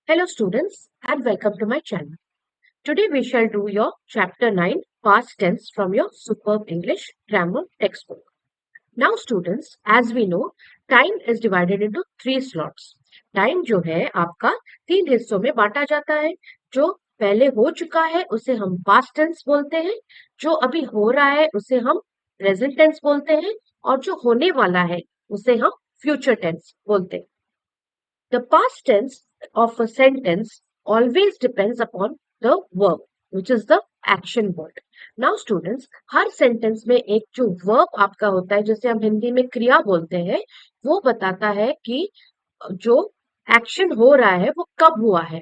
Hello students and welcome to my channel. Today we shall do your chapter 9 past tense from your superb English grammar textbook. Now students, as we know, time is divided into three slots. Time जो है आपका तीन हिस्सों में बांटा जाता है. जो पहले हो चुका है उसे हम past tense बोलते हैं, जो अभी हो रहा है उसे हम present tense बोलते हैं और जो होने वाला है उसे हम future tense बोलते हैं. The past tense of a sentence always depends upon the verb, which is the action word. Now students, her sentence में एक जो verb आपका होता है, जिसे हम हिंदी में क्रिया बोलते हैं, वो बताता है कि जो action हो रहा है वो कब हुआ है.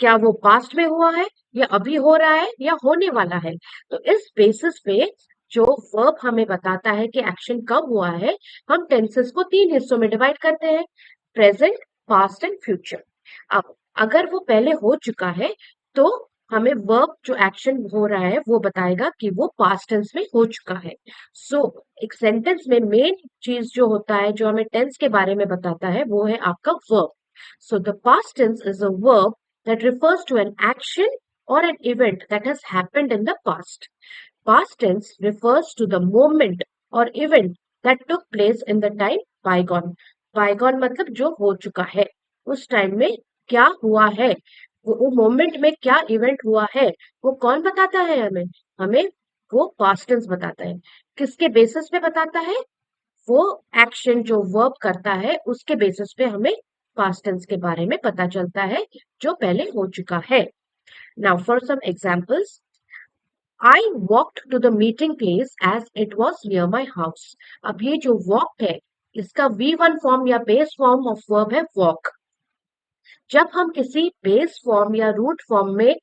क्या वो पास्ट में हुआ है या अभी हो रहा है या होने वाला है. तो इस बेसिस पे जो वर्ब हमें बताता है कि एक्शन कब हुआ है, हम टेंसेस को तीन हिस्सों में डिवाइड करते हैं, प्रेजेंट, पास्ट एंड फ्यूचर. अब अगर वो पहले हो चुका है तो हमें वर्ब जो एक्शन हो रहा है वो बताएगा कि वो पास्ट टेंस में हो चुका है. सो एक सेंटेंस में मेन चीज जो होता है, जो हमें टेंस के बारे में बताता है, वो है आपका verb. So the past tense is a verb that refers to an action or an event that has happened in the past. Past tense refers to the moment or event that took place in the time bygone. Bygone मतलब जो हो चुका है, उस time में क्या हुआ है, वो मोमेंट में क्या इवेंट हुआ है, वो कौन बताता है हमें. हमें वो पास्ट टेंस बताता है. किसके बेसिस पे बताता है? वो एक्शन जो वर्ब करता है उसके बेसिस पे हमें पास्ट टेंस के बारे में पता चलता है जो पहले हो चुका है. Now for some examples, I walked to the meeting place as it was near my house. अब ये जो वॉक है, इसका V1 फॉर्म या बेस फॉर्म ऑफ वर्ब है वॉक. जब हम किसी बेस फॉर्म या रूट फॉर्म में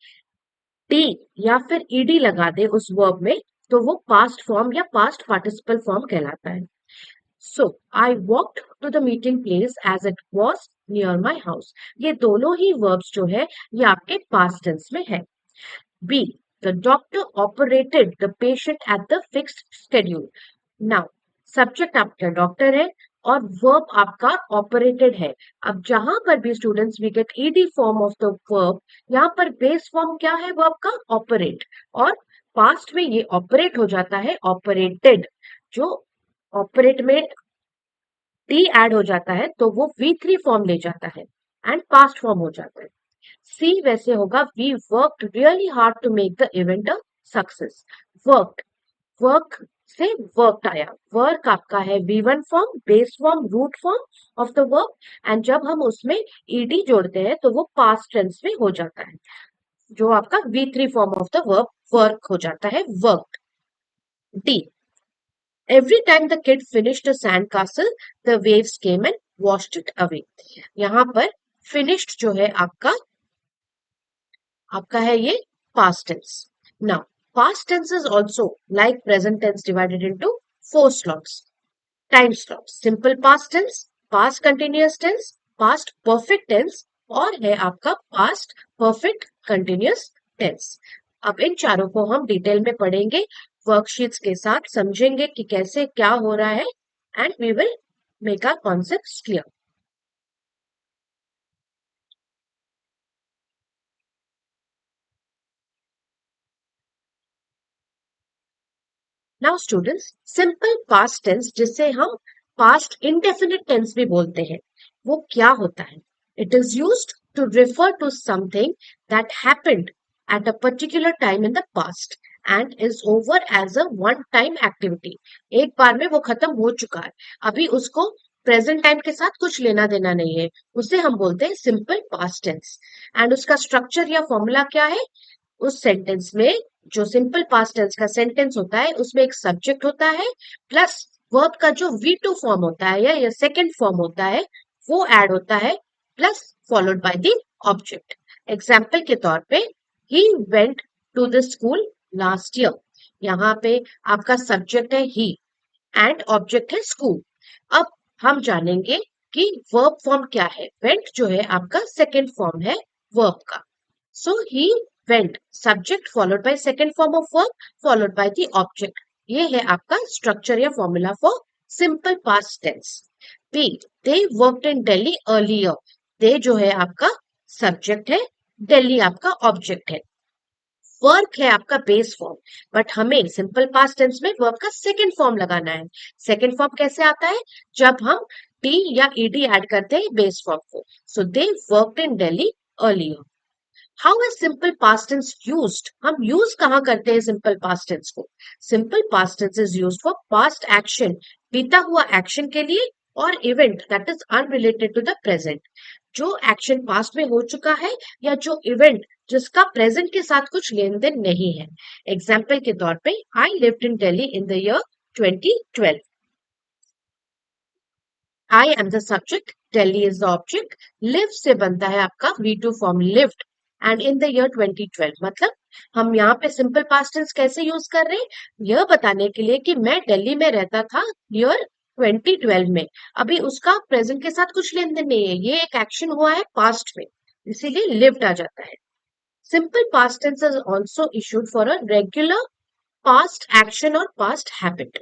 टी या फिर ईडी लगा दे उस वर्ब में, तो वो पास्ट फॉर्म या पास्ट पार्टिसिपल फॉर्म कहलाता है. So, I walked to the meeting place as it was near my house. ये दोनों ही verbs जो है ये आपके past tense में है. B. The doctor operated the patient at the fixed schedule. Now, subject आपका doctor है और verb आपका operated है. अब जहां पर भी students we get ed form of the verb, यहाँ पर base form क्या है verb का? Operate. और past में ये operate हो जाता है operated. जो ऑपरेट में टी ऐड हो जाता है तो वो V3 फॉर्म ले जाता है एंड पास्ट फॉर्म हो जाता है. सी वैसे होगा, we worked really hard to make the event a success. Work, work से वर्कड आया. वर्क आपका है V1 form, base form, root form of the work, and जब हम उसमें ईडी जोड़ते हैं तो वो पास्ट टेंस में हो जाता है, जो आपका V3 form of the verb work हो जाता है, work. D. Every time the kid finished a sand castle, the waves came and washed it away. यहाँ पर finished जो है आपका आपका है ये past tense. Now, past tense is also like present tense divided into four slots. Time slots: simple past tense, past continuous tense, past perfect tense और है आपका past perfect continuous tense. अब इन चारों को हम डिटेल में पढ़ेंगे, वर्कशीट्स के साथ समझेंगे कि कैसे क्या हो रहा है, and we will make our concepts clear. Now students, simple past tense जिसे हम पास्ट इंडेफिनिट टेंस भी बोलते हैं, वो क्या होता है? It is used to refer to something that happened at a particular time in the past and is over as a one time activity. एक बार में वो खत्म हो चुका है, अभी उसको प्रेजेंट टाइम के साथ कुछ लेना देना नहीं है, उसे हम बोलते हैं सिंपल पास्ट टेंस. एंड उसका स्ट्रक्चर या फॉर्मूला क्या है? उस सेंटेंस में, जो सिंपल पास्ट टेंस का सेंटेंस होता है, उसमें एक सब्जेक्ट होता है प्लस वर्ब का जो V2 फॉर्म होता है या सेकंड फॉर्म होता है वो ऐड होता है, plus followed by the object. Example के तौर पे, he went to the school last year. यहाँ पे आपका सब्जेक्ट है he एंड ऑब्जेक्ट है school. अब हम जानेंगे कि वर्ब फॉर्म क्या है. went जो है आपका सेकंड फॉर्म है वर्ब का. So he went, subject followed by second form of verb followed by the object. ये है आपका स्ट्रक्चर या formula for simple past tense. B. They worked in Delhi earlier. They जो है आपका सब्जेक्ट है, दिल्ली आपका ऑब्जेक्ट है, वर्क है आपका बेस फॉर्म, बट हमें सिंपल पास्ट टेंस में वर्ब का सेकंड फॉर्म लगाना है। सेकंड फॉर्म कैसे आता है? जब हम टी या ईडी ऐड करते हैं बेस फॉर्म को। So they worked in Delhi earlier. How is simple past tense used? हम यूज कहाँ करते हैं सिंपल पास्ट टेंस को? Simple past tense is used for past action, बीता हुआ एक्शन के लिए, और event that is unrelated to the present, जो एक्शन पास्ट में हो चुका है या जो इवेंट जिसका प्रेजेंट के साथ कुछ लेन देन नहीं है। एग्जाम्पल के तौर पे, I lived in Delhi in the year 2012। I am the subject, Delhi is the object, live से बनता है आपका V2 form lived, and in the year 2012। मतलब हम यहाँ पे सिंपल पास्ट टेंस कैसे यूज कर रहे हैं? यह बताने के लिए कि मैं दिल्ली में रहता था ईयर 2012 में। अभी उसका प्रेजेंट के साथ कुछ लेन देन नहीं है, ये एक एक्शन हुआ है पास्ट में, इसीलिए लिव्ड आ जाता है। Simple past tense is also used for a regular past action और पास्ट हैबिट।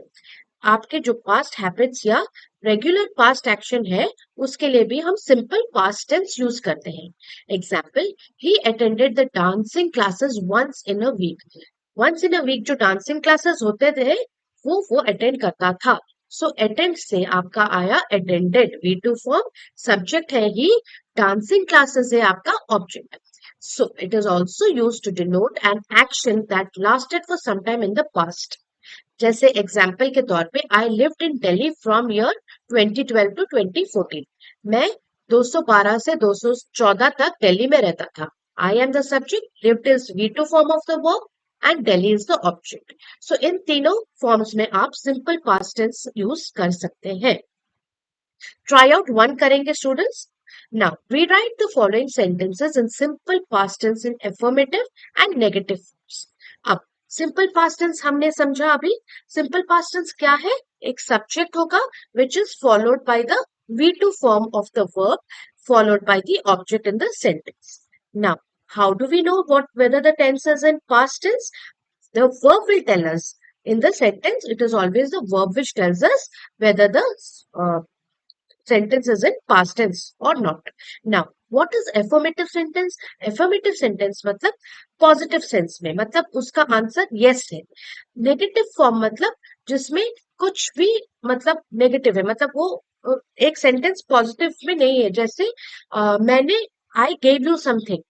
आपके जो पास्ट हैबिट्स या रेगुलर पास्ट एक्शन है, उसके लिए भी हम सिंपल पास्ट टेंस यूज करते हैं। Example, he attended the dancing classes once in a week. Once in a week जो डांसिंग क्लासेस होते थे वो अटेंड करता था। सो अटेंड से आपका आया अटेंडेड, V2 फॉर्म, सब्जेक्ट है ही, डांसिंग क्लासेस है आपका object. So it is also used to denote an action that lasted for some time in the past. जैसे एग्जाम्पल के तौर पे, I lived in Delhi from year 2012 to 2014। मैं 212 से 214 तक दिल्ली में रहता था। I am the subject, lived is V2 form of the verb, and Delhi is the object. So इन तीनों फॉर्म्स में आप सिंपल पास्ट टेंस यूज कर सकते हैं। ट्राई आउट वन करेंगे students. Now, rewrite the following sentences in simple past tense in affirmative and negative forms. अब simple past tense हमने समझा अभी। सिंपल पास्ट टेंस क्या है? एक सब्जेक्ट होगा which is followed by the V2 form of the verb followed by the object in the sentence. Now, how do we know whether the tense is in past tense? The verb will tell us. In the sentence, it is always the verb which tells us whether the uh, sentence is in past tense or not. Now, what is affirmative sentence? Affirmative sentence मतलब positive sense में, मतलब उसका answer yes है। Negative form मतलब जिसमें कुछ भी मतलब नेगेटिव है, मतलब वो एक सेंटेंस पॉजिटिव में नहीं है। जैसे मैंने, आई गेव यू समथिंग,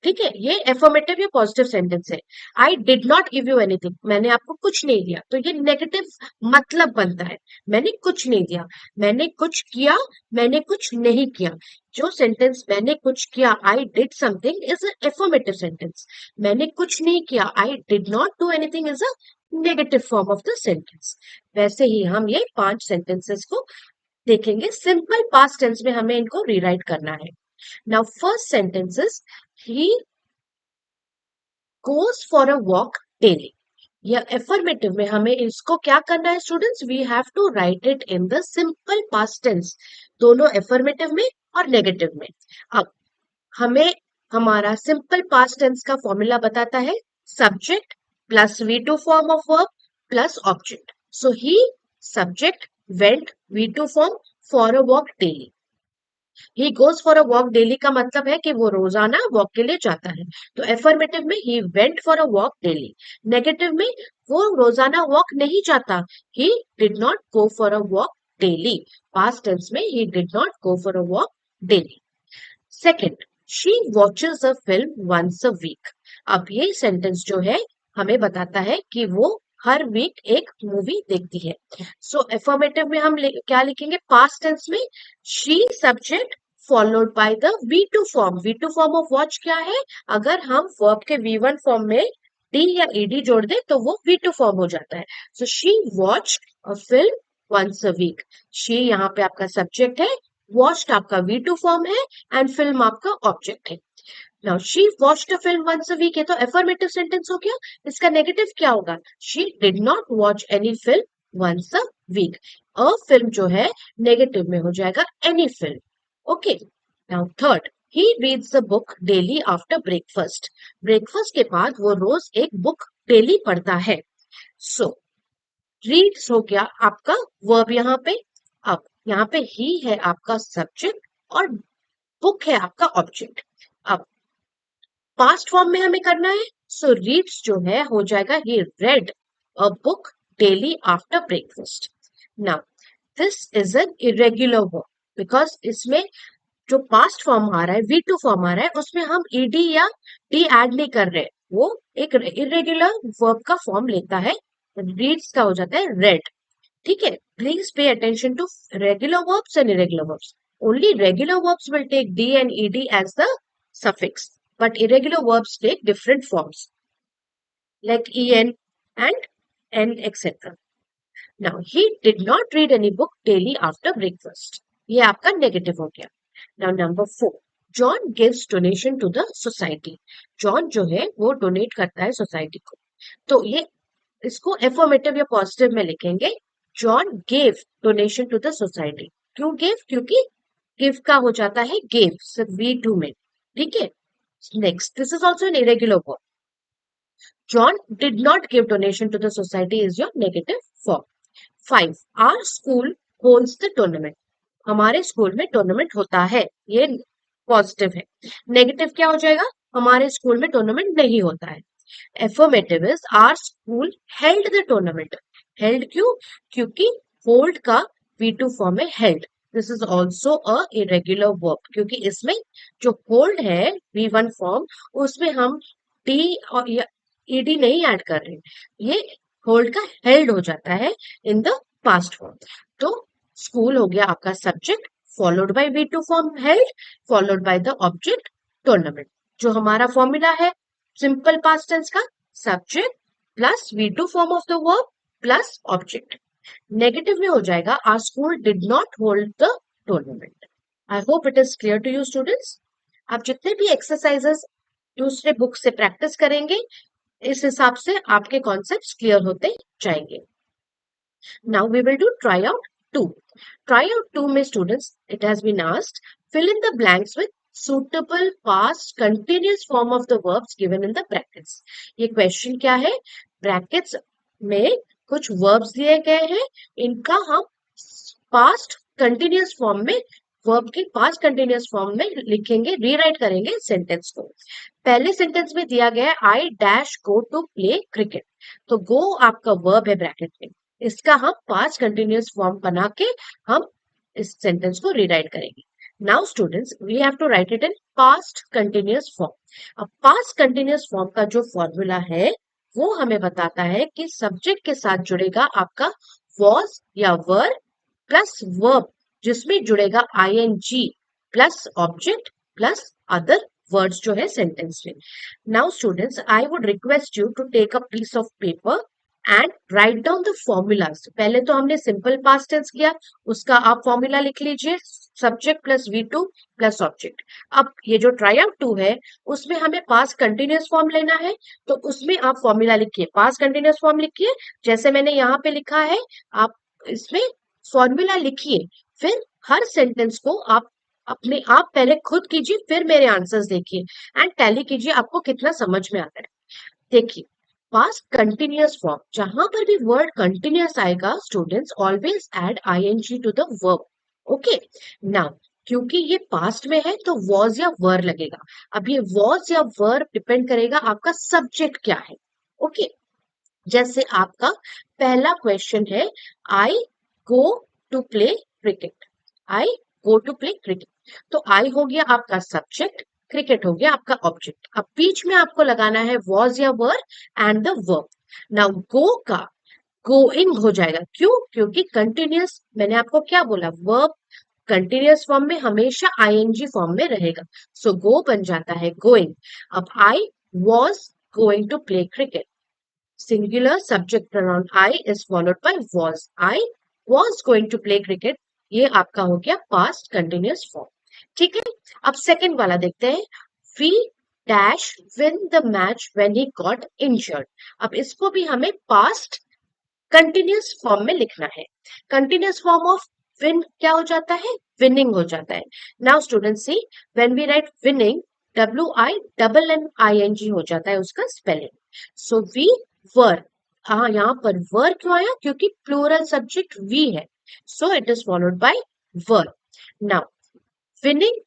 ठीक है, ये एफर्मेटिव या पॉजिटिव सेंटेंस है। I did not give you anything, मैंने आपको कुछ नहीं दिया, तो ये नेगेटिव मतलब बनता है। मैंने कुछ नहीं दिया, मैंने कुछ किया, मैंने कुछ नहीं किया। जो सेंटेंस मैंने कुछ किया, I did something, is a affirmative sentence. मैंने कुछ नहीं किया, I did not do anything, is a negative form of the sentence. वैसे ही हम ये 5 सेंटेंसेस को देखेंगे। सिंपल पास्ट टेंस में हमें इनको रीराइट करना है। Now first sentence is, he goes for a walk daily। या एफर्मेटिव में हमें इसको क्या करना है students? We have to write it in the simple past tense, दोनों एफर्मेटिव में और नेगेटिव में। अब हमें हमारा सिंपल पास्ट टेंस का फॉर्मूला बताता है, subject plus V2 form of verb plus object. So he subject went V2 form for a walk daily. He goes for a walk daily का मतलब है कि वो रोजाना वॉक के लिए जाता है। तो एफर्मेटिव में he went for a walk daily. Negative में वो रोजाना वॉक नहीं जाता, he did not go for a walk daily. Past tense में he did not go for a walk daily. Second, she watches a film once a week. अब ये sentence जो है हमें बताता है कि वो हर वीक एक मूवी देखती है। सो एफर्मेटिव में हम क्या लिखेंगे? पास्ट टेंस में she subject followed by the V2 form. V2 form of watch क्या है? अगर हम वर्ब के V1 फॉर्म में डी या ईडी जोड़ दे तो वो V2 फॉर्म हो जाता है। So she watch a film once a week. She यहाँ पे आपका सब्जेक्ट है, वॉच्ड आपका V2 फॉर्म है, एंड फिल्म आपका ऑब्जेक्ट है। Now she watched a film once a week है तो एफर्मेटिव सेंटेंस हो गया। इसका नेगेटिव क्या होगा? She did not watch any film once a week. A film जो है नेगेटिव में हो जाएगा any film. Okay, now third, he reads a book daily after breakfast. Breakfast के बाद वो रोज एक बुक डेली पढ़ता है। सो रीड्स हो गया आपका वर्ब यहाँ पे। अब यहाँ पे ही है आपका सब्जेक्ट और बुक है आपका ऑब्जेक्ट। अब पास्ट फॉर्म में हमें करना है, सो रीड्स जो है हो जाएगा he read a book daily after breakfast. Now this is an irregular verb because इसमें जो पास्ट फॉर्म आ रहा है, वी टू फॉर्म आ रहा है, उसमें हम ईडी या डी ऐड नहीं कर रहे, वो एक इरेग्युलर वर्ब का फॉर्म लेता है, रीड्स का हो जाता है रेड। ठीक है, please pay attention to regular verbs and irregular verbs. Only regular verbs will take d and ed as the suffix, but irregular verbs take different forms like en and n, etc. Now he did not read any book daily after breakfast. ये आपका negative हो गया। Now number 4, John gives donation to the society. John जो है वो donate करता है society को, तो ये इसको एफर्मेटिव या पॉजिटिव में लिखेंगे। John gave donation to the society. क्यों गेव? क्योंकि गिव का हो जाता है गेव सिर्फ वी टू में। ठीक है, next this is also an irregular verb. John did not give donation to the society is your negative form. 5, our school holds the tournament. हमारे स्कूल में टूर्नामेंट होता है, ये पॉजिटिव है। नेगेटिव क्या हो जाएगा? हमारे स्कूल में टूर्नामेंट नहीं होता है। Affirmative is our school held the tournament. Held क्यों? क्योंकि hold का V2 फॉर्म है held. This is also a irregular verb क्योंकि इसमें जो hold है V1 फॉर्म उसमें हम D और ed नहीं ऐड कर रहे, ये hold का held हो जाता है in the past form. तो स्कूल हो गया आपका subject, followed by V2 form held, followed by the object tournament. जो हमारा फॉर्मूला है सिंपल पास्ट टेंस का, subject plus V2 form of the verb plus object. Negative में हो जाएगा our school did not hold the tournament. I hope it is clear to you students. आप जितने भी एक्सरसाइजेस दूसरे बुक से प्रैक्टिस करेंगे, इस हिसाब से आपके कॉन्सेप्ट्स क्लियर होते जाएंगे। Now we will do try out 2। Try out 2 में students it has been asked fill in the blanks with suitable past continuous form of the verbs given in the brackets. ये question क्या है? Brackets में कुछ verbs दिए गए हैं, इनका हम पास्ट कंटिन्यूअस फॉर्म में, वर्ब के पास्ट कंटिन्यूअस फॉर्म में लिखेंगे, रीराइट करेंगे सेंटेंस को। पहले सेंटेंस में दिया गया है I dash go to play cricket, तो गो आपका वर्ब है ब्रैकेट में, इसका हम पास्ट कंटिन्यूअस फॉर्म बना के हम इस सेंटेंस को रीराइट करेंगे। Now students, we have to write it in past continuous form. अब past continuous form का जो फॉर्मूला है वो हमें बताता है कि सब्जेक्ट के साथ जुड़ेगा आपका was या were प्लस verb जिसमें जुड़ेगा ing plus object plus other words जो है सेंटेंस में। Now students, I would request you to take a piece of paper and write down the formulas. पहले तो हमने सिंपल पास्ट टेंस किया, उसका आप फॉर्मूला लिख लीजिए, subject plus V2 plus object. अब ये जो ट्राई आउट 2 है उसमें हमें पास्ट कंटिन्यूअस फॉर्म लेना है, तो उसमें आप फॉर्मूला लिखिए, पास्ट कंटिन्यूअस फॉर्म लिखिए जैसे मैंने यहाँ पे लिखा है, आप इसमें फॉर्मूला लिखिए, फिर हर सेंटेंस को आप अपने आप पहले खुद कीजिए, फिर मेरे आंसर्स देखिए एंड टैली कीजिए आपको कितना समझ में आता है। देखिए, पास्ट कंटिन्यूअस फॉर्म, जहां पर भी वर्ड कंटिन्यूअस आएगा students always add ing to the verb. Okay, now क्योंकि ये पास्ट में है तो वॉज या वर लगेगा। अब ये वॉज या वर डिपेंड करेगा आपका सब्जेक्ट क्या है। ओके, जैसे आपका पहला क्वेश्चन है I go to play cricket, I go to play cricket, तो आई हो गया आपका सब्जेक्ट, क्रिकेट हो गया आपका ऑब्जेक्ट। अब बीच में आपको लगाना है वॉज या were and the verb. Now go का गोइंग हो जाएगा, क्यों? क्योंकि कंटिन्यूअस, मैंने आपको क्या बोला, वर्ब कंटिन्यूअस फॉर्म में हमेशा ing फॉर्म में रहेगा, सो गो बन जाता है गोइंग। अब I was going to play cricket, singular subject pronoun I is followed by was. I was going to play cricket. ये आपका हो गया past continuous form। ठीक है, अब सेकंड वाला देखते हैं। We dash win the match when he got injured. अब इसको भी हमें past continuous form में लिखना है। Continuous form of win क्या हो जाता है? Winning हो जाता है। Now students see, when we write winning, WINNING हो जाता है उसका स्पेलिंग। So we were, हाँ यहाँ पर were क्यों आया? क्योंकि प्लूरल सब्जेक्ट we है, so it is followed by were। Now winning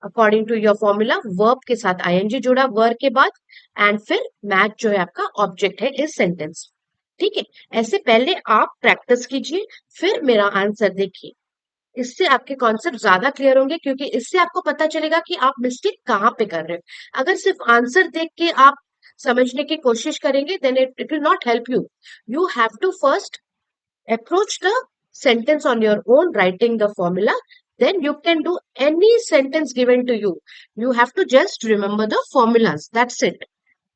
according to your formula verb के साथ आईएनजी जुड़ा वर्ब के बाद, एंड फिर मैच जो है आपका ऑब्जेक्ट है इस सेंटेंस। ठीक है, ऐसे पहले आप प्रैक्टिस कीजिए, फिर मेरा आंसर देखिए। इससे आपके कॉन्सेप्ट ज्यादा क्लियर होंगे, क्योंकि इससे आपको पता चलेगा कि आप मिस्टेक कहाँ पे कर रहे हो। अगर सिर्फ आंसर देख के आप समझने की कोशिश करेंगे, then it will not help you. You have to first approach the sentence on your own, writing the formula. Then you can do any sentence given to you. You have to just remember the formulas. That's it.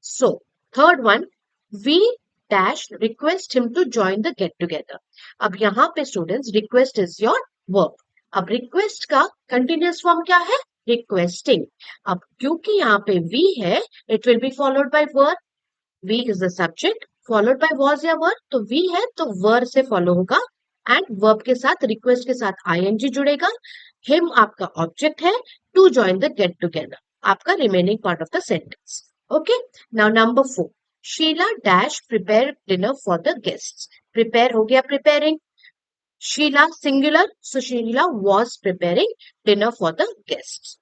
So, third one, we dash request him to join the get together. अब यहाँ पे students request is your verb. अब request का continuous form क्या है? Requesting. अब क्योंकि यहाँ पे we है, it will be followed by verb. We is the subject followed by was या were, तो we है तो were से follow होगा, एंड verb के साथ request के साथ ing जुड़ेगा, him आपका object है, to join the get together आपका remaining part of the sentence. Okay, now number 4, Sheila dash prepare dinner for the guests. Prepare हो गया preparing, Sheila singular, so Sheila was preparing dinner for the guests.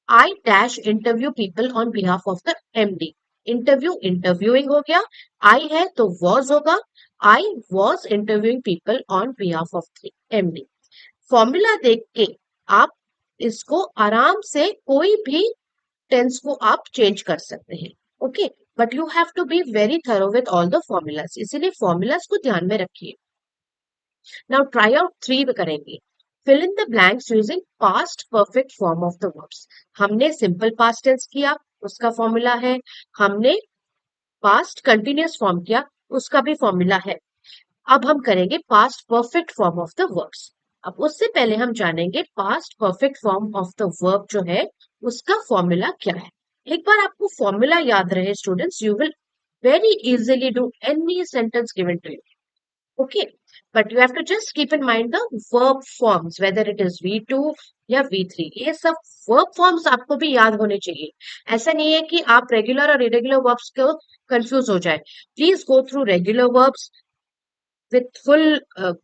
I dash interview people on behalf of the MD. Interview interviewing हो गया, आई है तो was होगा, I was interviewing people on behalf of the MD. Formula देख के आप इसको आराम से कोई भी टेंस को आप चेंज कर सकते हैं। Okay, but you have to be very thorough with all the formulas, इसीलिए फॉर्मूलाज को ध्यान में रखिए। नाउ ट्राई आउट 3 करेंगे। Fill in the blanks using past perfect form of the verbs. हमने सिंपल पास्ट टेंस किया, उसका फॉर्मूला है, हमने पास्ट कंटिन्यूअस फॉर्म किया, उसका भी फॉर्मूला है। अब हम करेंगे past perfect form of the verbs. अब उससे पहले हम जानेंगे past perfect form of the verb जो है उसका फॉर्मूला क्या है। एक बार आपको फॉर्मूला याद रहे students, you will very easily do any sentence given to you. Okay, but you have to just keep in mind the verb forms, whether it is V2 या V3, ये सब verb forms आपको भी याद होने चाहिए। ऐसा नहीं है कि आप regular और irregular verbs को confuse हो जाए। Please go through regular verbs with full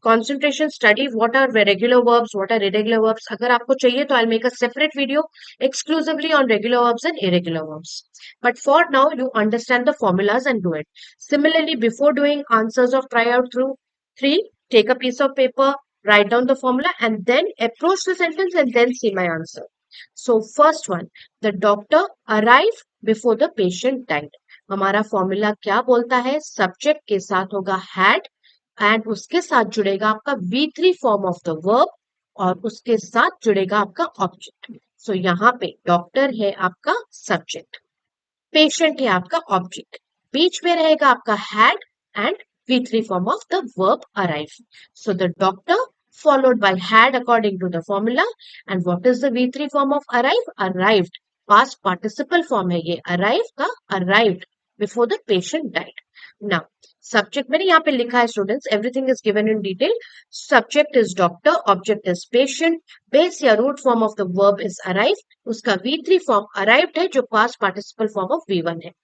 concentration, study what are regular verbs, what are irregular verbs. अगर आपको चाहिए तो I'll make a separate video exclusively on regular verbs and irregular verbs. But for now, you understand the formulas and do it. Similarly, before doing answers of try out through 3, take a piece of paper, write down the formula, and then approach the sentence and then see my answer. So first one, the doctor arrived before the patient died. हमारा formula क्या बोलता है? Subject के साथ होगा had, and उसके साथ जुड़ेगा आपका V3 form of the verb, और उसके साथ जुड़ेगा आपका ऑब्जेक्ट। सो यहाँ पे डॉक्टर है आपका सब्जेक्ट, पेशेंट है आपका ऑब्जेक्ट, बीच में रहेगा आपका had and V3 form of the verb arrive. So the doctor followed by had according to the formula. And what is the V3 form of arrive? Arrived. Past participle form है ये, arrive का arrived before the patient died. Now subject मैंने यहाँ पे लिखा है students, everything is given in detail. Subject is doctor, object is patient, base या root form of the verb is arrive, उसका V3 form arrived है जो past participle form of V1 है.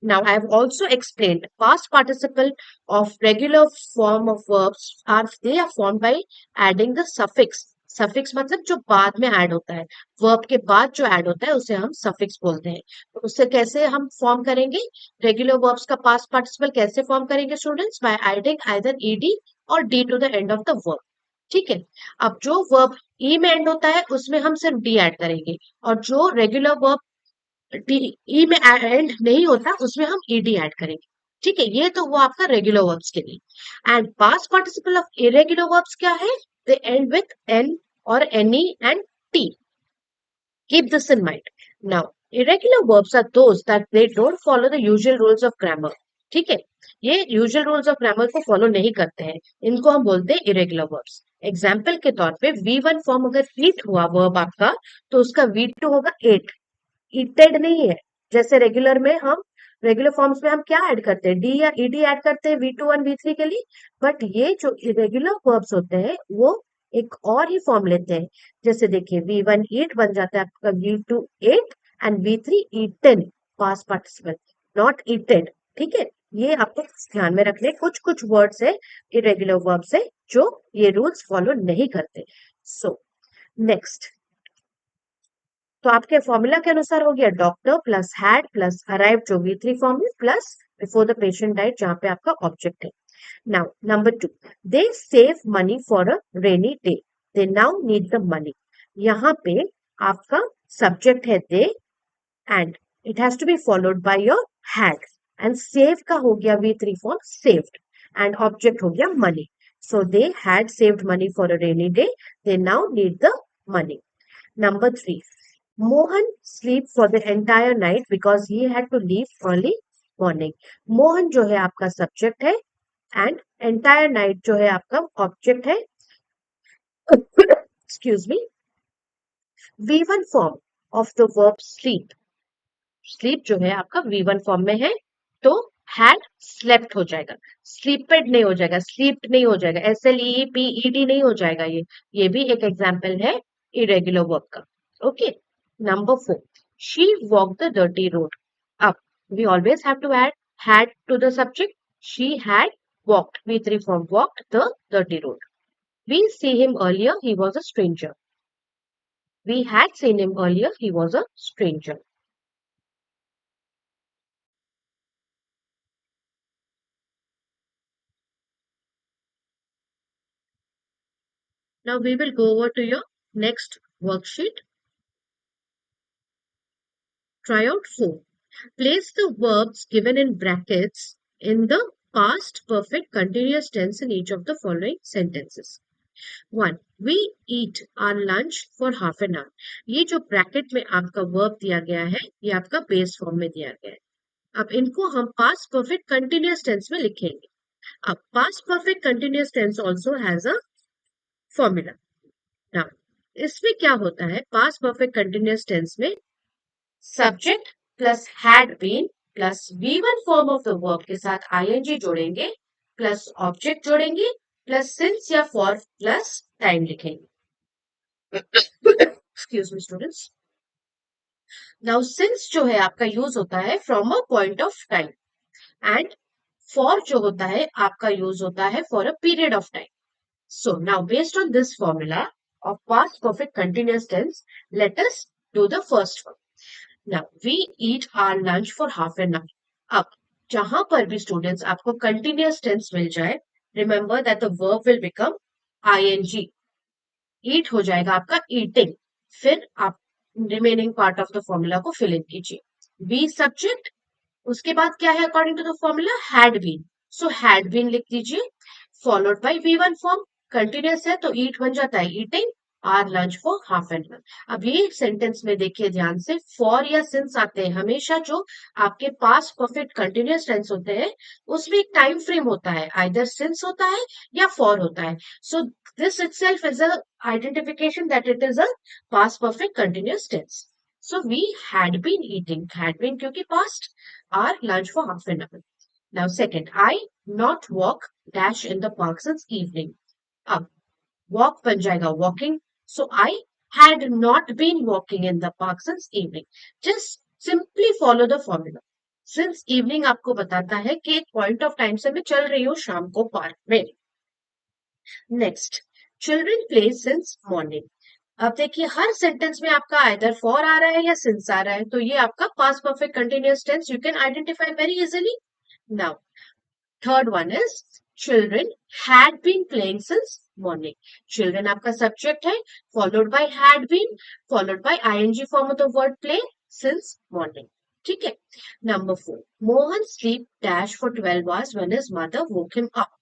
Now, I have also explained past participle of regular form of verbs they are formed by adding the suffix. Suffix मतलब जो बाद में add होता है, verb के बाद जो ऐड होता है उसे हम suffix बोलते हैं। तो उससे कैसे हम फॉर्म करेंगे रेगुलर verbs का past participle, कैसे फॉर्म करेंगे students? by adding either ed और d to the end of the verb. ठीक है, अब जो वर्ब ई में एंड होता है उसमें हम सिर्फ डी ऐड करेंगे, और जो रेगुलर वर्ब ई में एंड नहीं होता उसमें हम ईडी ऐड करेंगे। ठीक है, ये तो वो आपका रेगुलर वर्ब्स के लिए। And past participle of irregular verbs क्या है? दे एंड विथ एन और any and T. Keep this in mind. Now irregular verbs are those that they don't follow the usual rules of grammar. ठीक है, ये usual rules of grammar को follow नहीं करते हैं, इनको हम बोलते हैं इरेगुलर वर्ब्स। एग्जाम्पल के तौर पे V1 फॉर्म अगर ईट हुआ वर्ब आपका, तो उसका V2 होगा एट। ईटेड नहीं है, जैसे रेगुलर में हम रेगुलर फॉर्म्स में हम क्या ऐड करते हैं? डी या ईडी ऐड करते हैं V2 और V3 के लिए। बट ये जो इरेगुलर वर्ब्स होते हैं वो एक और ही फॉर्म लेते हैं। जैसे देखिए V1 ईट बन जाता है आपका V2 ate and V3 eaten, past participle, not eated. ठीक है, ये आपको ध्यान में रखने, कुछ कुछ वर्ड्स है इरेगुलर वर्ब्स है जो ये रूल्स फॉलो नहीं करते। सो नेक्स्ट, तो आपके फॉर्मूला के अनुसार हो गया doctor plus had plus arrive जो V3 फॉर्म है plus before the patient died जहां पे आपका ऑब्जेक्ट है. Now number 2, they save money for a rainy day. They now need the money. यहाँ पे आपका सब्जेक्ट है they and it has to be followed by your had and save का हो गया V3 form saved and object हो गया money. So they had saved money for a rainy day. They now need the money. Number 3. Mohan sleep for the entire night because he had to leave early morning. Mohan जो है आपका subject है and entire night जो है आपका object है. Excuse me. V1 form of the verb sleep. Sleep जो है आपका V1 फॉर्म में है तो हैड स्लेप्ट हो जाएगा. स्लीपेड नहीं हो जाएगा, स्लीप्ड नहीं हो जाएगा, SLEEPED नहीं हो जाएगा. ये भी एक एग्जाम्पल है इरेगुलर वर्ब का. Okay. Number 4, she walk the dirty road. अब we always have to add had to the subject. She had walked, V3 form, walked the dirty road. We see him earlier, he was a stranger. We had seen him earlier, he was a stranger. Now we will go over to your next worksheet. Try out 4. Place the verbs given in brackets in the past perfect continuous tense in each of the following sentences. 1. We eat our lunch for half an hour. ये जो bracket में आपका verb दिया गया है ये आपका base form में दिया गया है. अब इनको हम पास्ट परफेक्ट कंटिन्यूअस टेंस में लिखेंगे. अब past perfect continuous tense also has a formula. Now इसमें क्या होता है पास्ट परफेक्ट कंटिन्यूअस टेंस में subject plus had been plus V1 form of the verb के साथ ING जोड़ेंगे प्लस ऑब्जेक्ट जोड़ेंगे प्लस सिंस या फॉर प्लस टाइम लिखेंगे. Excuse me students. Now since जो है आपका यूज होता है from a point of time and for जो होता है आपका यूज होता है for a period of time. So now based on this formula of past perfect continuous tense, let us do the first one. Now we eat our lunch for half an hour. अब जहां पर भी students आपको continuous tense मिल जाए, remember that the verb will become ing. Eat हो जाएगा आपका eating. फिर आप remaining part of the formula को fill in कीजिए. Be subject. उसके बाद क्या है according to the formula had been. So had been लिख दीजिए followed by V1 form. Continuous है तो ईट बन जाता है eating our lunch for half an hour. अब ये सेंटेंस में देखिए ध्यान से फॉर या सिंस आते हैं हमेशा जो आपके पास परफेक्ट कंटिन्यूअस टेंस होते हैं उसमें एक टाइम फ्रेम होता है आइदर सिंस होता है या फॉर होता है. So this itself is a identification that it is a past perfect continuous tense. So we had been eating, had been क्योंकि past, our lunch for half an hour. Now second, I not walk dash in the park since evening. अब walk बन जाएगा walking. So I had not been walking in the park since evening. Just simply follow the formula. Since evening आपको बताता है कि एक point of time से मैं चल रही हूँ शाम को पार्क में. Next, children play since morning. अब देखिए हर सेंटेंस में आपका आइदर फॉर आ रहा है या सिंस आ रहा है तो ये आपका past perfect continuous tense you can identify very easily. Now third one is children had been playing since morning. Children आपका सब्जेक्ट है followed by had been followed by ING form of the word play since morning. ठीक है. Number 4, Mohan sleep dash for 12 hours when his mother woke him up.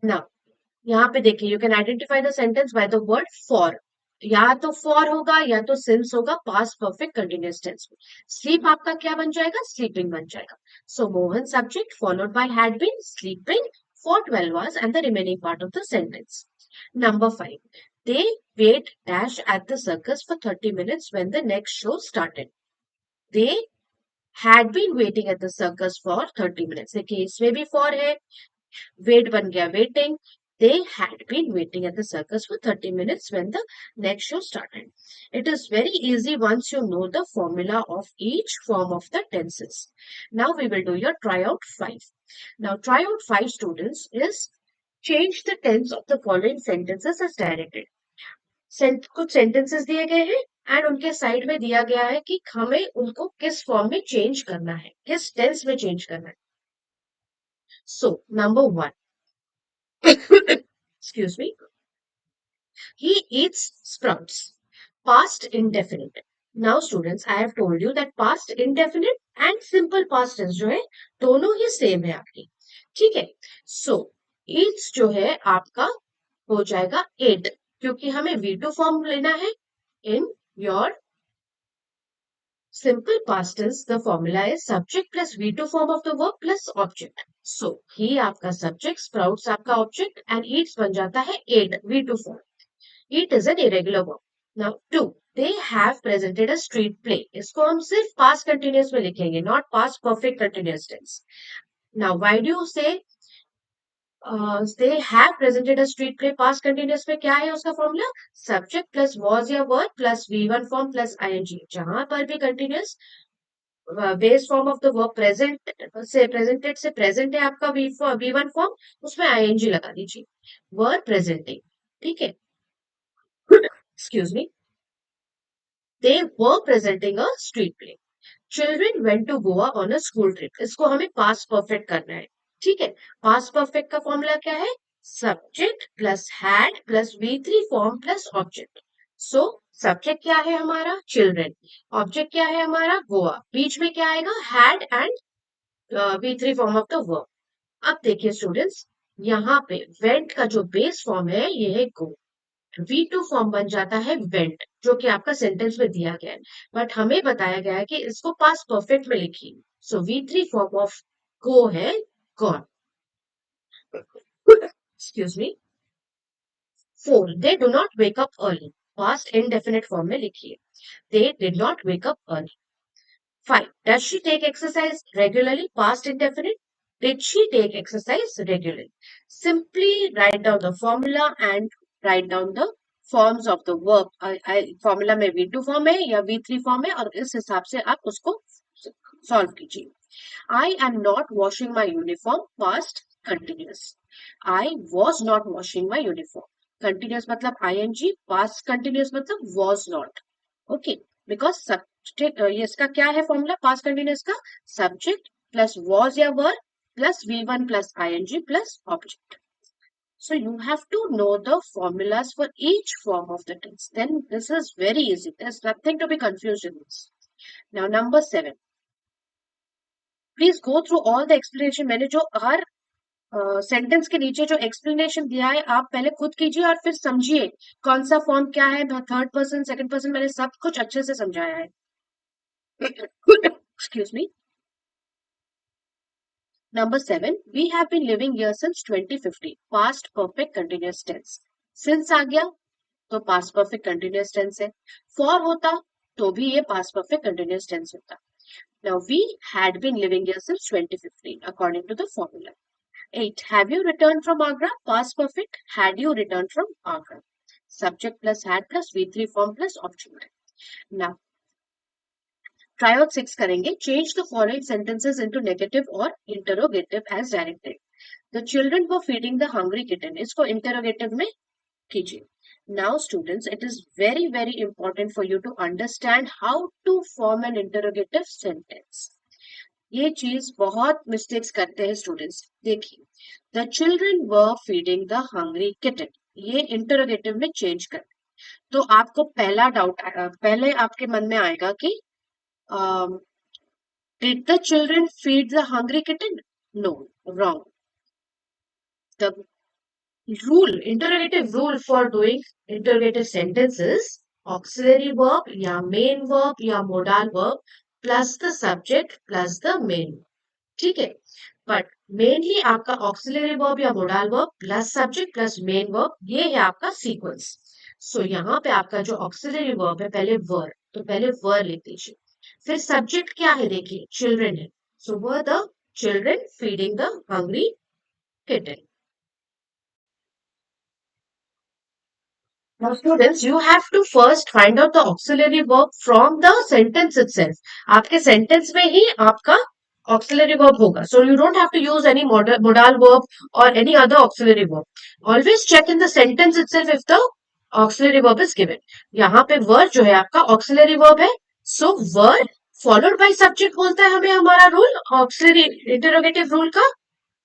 Now यहाँ पे देखिए you can identify the sentence by the word for. या तो for होगा या तो सिंस होगा पास्ट परफेक्ट कंटिन्यूअस टेंस में. स्लीप आपका क्या बन जाएगा स्लीपिंग बन जाएगा. So Mohan subject followed by had been sleeping for 12 hours and the remaining part of the sentence. Number 5, they wait dash at the circus for 30 minutes when the next show started. They had been waiting at the circus for 30 minutes. देखिए इसमें भी for है wait बन गया waiting. They had been waiting at the circus for 30 minutes when the next show started. It is very easy once you know the formula of each form of the tenses. Now we will do your tryout 5. Now tryout 5 students is change the tense of the following sentences as directed. कुछ sentences दिए गए हैं and उनके side में दिया गया है कि हमें उनको किस फॉर्म में चेंज करना है, किस टेंस में चेंज करना है. So number 1, excuse me, he eats sprouts. Past indefinite. Now students, I have told you that past indefinite and simple past tense जो है दोनों ही सेम है आपकी. ठीक है. So eats जो है आपका हो जाएगा ate, क्योंकि हमें V2 फॉर्म लेना है. In your simple past tense, the formula is subject plus V2 form of the verb plus object. So he आपका subject, sprouts आपका object and eats बन जाता है ate V2 form. It is an irregular verb. Now, 2. They have presented a street play. इसको हम सिर्फ past continuous में लिखेंगे, not past perfect continuous tense. Now, why do you say they have presented a street play? Past continuous में क्या है उसका formula? Subject plus was या were plus V1 form plus ing. जहां पर भी continuous base form of the verb present से presented से प्रेजेंट है आपका V1 फॉर्म, उसमें ing लगा दीजिए. वर प्रेजेंटिंग. ठीक है. Excuse me. They were presenting a street play. Children went to Goa on a school trip. इसको हमें past perfect करना है. ठीक है. Past perfect का फॉर्मूला क्या है? Subject plus had plus V3 form plus object. So subject क्या है हमारा? Children. Object क्या है हमारा? Goa. बीच में क्या आएगा? Had and V3 form of the verb. अब देखिए स्टूडेंट्स, यहाँ पे went का जो बेस फॉर्म है ये है go. V2 फॉर्म बन जाता है वेंट, जो कि आपका सेंटेंस में दिया गया है, बट हमें बताया गया है कि इसको पास्ट परफेक्ट में लिखिए. सो V3 फॉर्म ऑफ गो है gone. Excuse me. 4. They do not wake up early. Past indefinite form में लिखिए. They did not wake up early. 5. Does she take exercise regularly? Past indefinite. Did she take exercise regularly? Simply write down the formula and write down the forms of the verb. Formula में V2 form है या V3 form है और इस हिसाब से आप उसको सॉल्व कीजिए. I am not washing my uniform. Past continuous. I was not washing my uniform. Continuous मतलब ing. Past continuous मतलब was not. Okay. Because subject ये इसका क्या है फॉर्मूला पास्ट कंटिन्यूअस का? सब्जेक्ट प्लस वॉज या वर plus V1 plus ing plus object. So you have to know the formulas for each form of the tense. Then this is very easy. There's nothing to be confused in this. Now number 7. Please go through all the explanation. मैंने जो हर sentence के नीचे जो explanation दिया है आप पहले खुद कीजिए और फिर समझिए कौन सा फॉर्म क्या है. थर्ड पर्सन सेकंड पर्सन मैंने सब कुछ अच्छे से समझाया है. Excuse me. Number 7. We have been living here since 2050. Past perfect continuous tense. Since आ गया तो past perfect continuous tense है. For होता तो भी ये past perfect continuous tense होता. Now we had been living here since 2015 according to the formula. 8. Have you returned from Agra? Past perfect. Had you returned from Agra? Subject plus had plus V3 form plus object. Now try out 6 करेंगे. Change the following sentences into negative or interrogative as directed. The children were feeding the hungry kitten. इसको interrogative में कीजिए. Now students, it is very very important for you to understand how to form an interrogative sentence. ये चीज बहुत mistakes करते हैं students. देखिए, the children were feeding the hungry kitten. ये interrogative में चेंज कर. तो आपको पहला डाउट पहले आपके मन में आएगा कि did the children feed the hungry kitten? No, wrong. The interrogative rule for doing interrogative sentences, auxiliary verb या main verb या modal verb plus the subject plus the main. ठीक है. But mainly आपका auxiliary verb या modal verb plus subject plus main verb ये है आपका sequence. So यहाँ पे आपका जो auxiliary verb है पहले were, तो पहले were लिख दीजिए. फिर सब्जेक्ट क्या है देखिए, चिल्ड्रन है. So were the children feeding the hungry kitten. Now students, you have to first find out the auxiliary verb from the sentence itself. आपके sentence में ही आपका auxiliary verb होगा. So you don't have to use any modal verb or any other auxiliary verb. Always check in the sentence itself if the auxiliary verb is given. यहाँ पे word जो है आपका auxiliary verb है, so word followed by subject बोलता है हमें हमारा रूल, ऑक्सिलरी इंटरोगेटिव रूल का।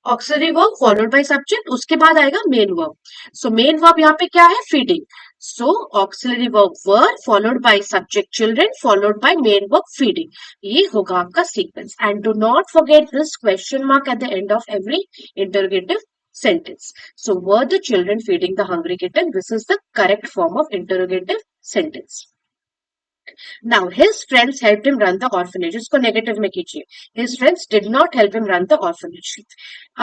Auxiliary verb followed by subject, उसके बाद आएगा main verb. So main verb यहाँ पे क्या है, feeding. So auxiliary verb were followed by subject children followed by main verb feeding, ये होगा आपका sequence. And do not forget this question mark at the end of every interrogative sentence. So were the children feeding the hungry kitten? This is the correct form of interrogative sentence. Now his friends helped him run the orphanage. इसको negative में कीजिए, his friends did not help him run the orphanage.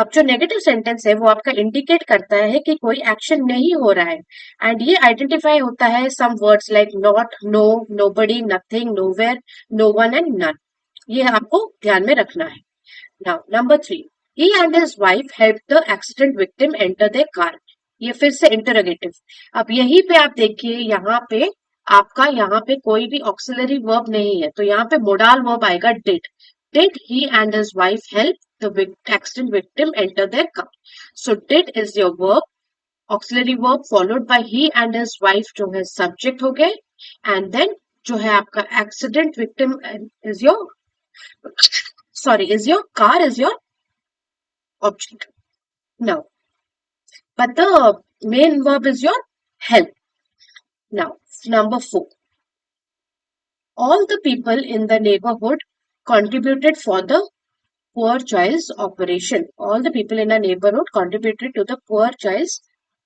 अब जो negative sentence है वो आपका indicate करता है कि कोई एक्शन नहीं हो रहा है, एंड ये आइडेंटिफाई होता है some words like not, no, nobody, nothing, nowhere, no one and none. ये आपको ध्यान में रखना है। Now number 3, he and his wife helped the accident victim enter their car. ये फिर से इंटरोगेटिव। अब यहीं पे आप देखिए, यहाँ पे आपका यहाँ पे कोई भी ऑक्सिलरी वर्ब नहीं है, तो यहाँ पे मोडाल वर्ब आएगा did. Did he and his wife help the accident victim enter their car? So did is your verb, auxiliary verb followed by he and his wife जो है सब्जेक्ट हो गए, एंड देन जो है आपका accident victim is your is your car is your object. Now, but the main verb is your help. Now, number 4. All the people in the neighborhood contributed for the poor child's operation. All the people in a neighborhood contributed to the poor child's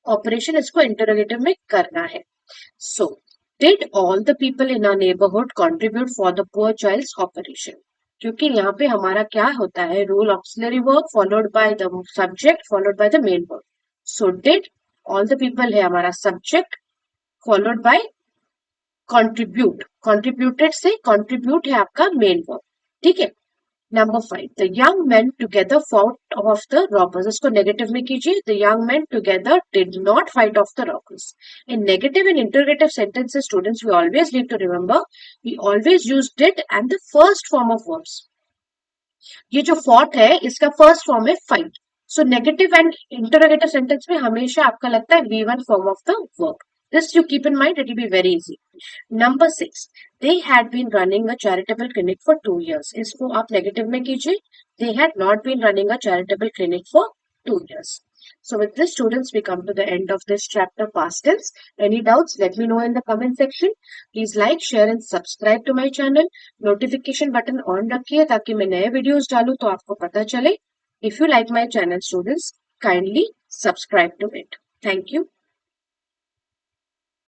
operation. इसको interrogative में करना है. So, did all the people in a neighborhood contribute for the poor child's operation? क्योंकि यहाँ पे हमारा क्या होता है, rule auxiliary verb followed by the subject followed by the main verb. So did all the people है हमारा subject followed bye contribute, contributed से कंट्रीब्यूट है आपका मेन वर्ब, ठीक है। Number 5, the young men together fought off the robbers, इसको negative में कीजिए, the young men together did not fight off the robbers. In negative and interrogative sentences, students, we always need to remember, we always use did and the first form of verbs. ये जो fought है इसका first form है fight. So negative and interrogative sentence में हमेशा आपका लगता है V1 form of the verb. This you keep in mind, it will be very easy. Number 6, they had been running a charitable clinic for 2 years. इसको आप negative में कीजिए, they had not been running a charitable clinic for 2 years. So with this, students, we come to the end of this chapter, past tense. Any doubts, let me know in the comment section. Please like, share and subscribe to my channel. Notification button on रखिए ताकि मैं नए videos डालूं तो आपको पता चले. If you like my channel, students, kindly subscribe to it. Thank you.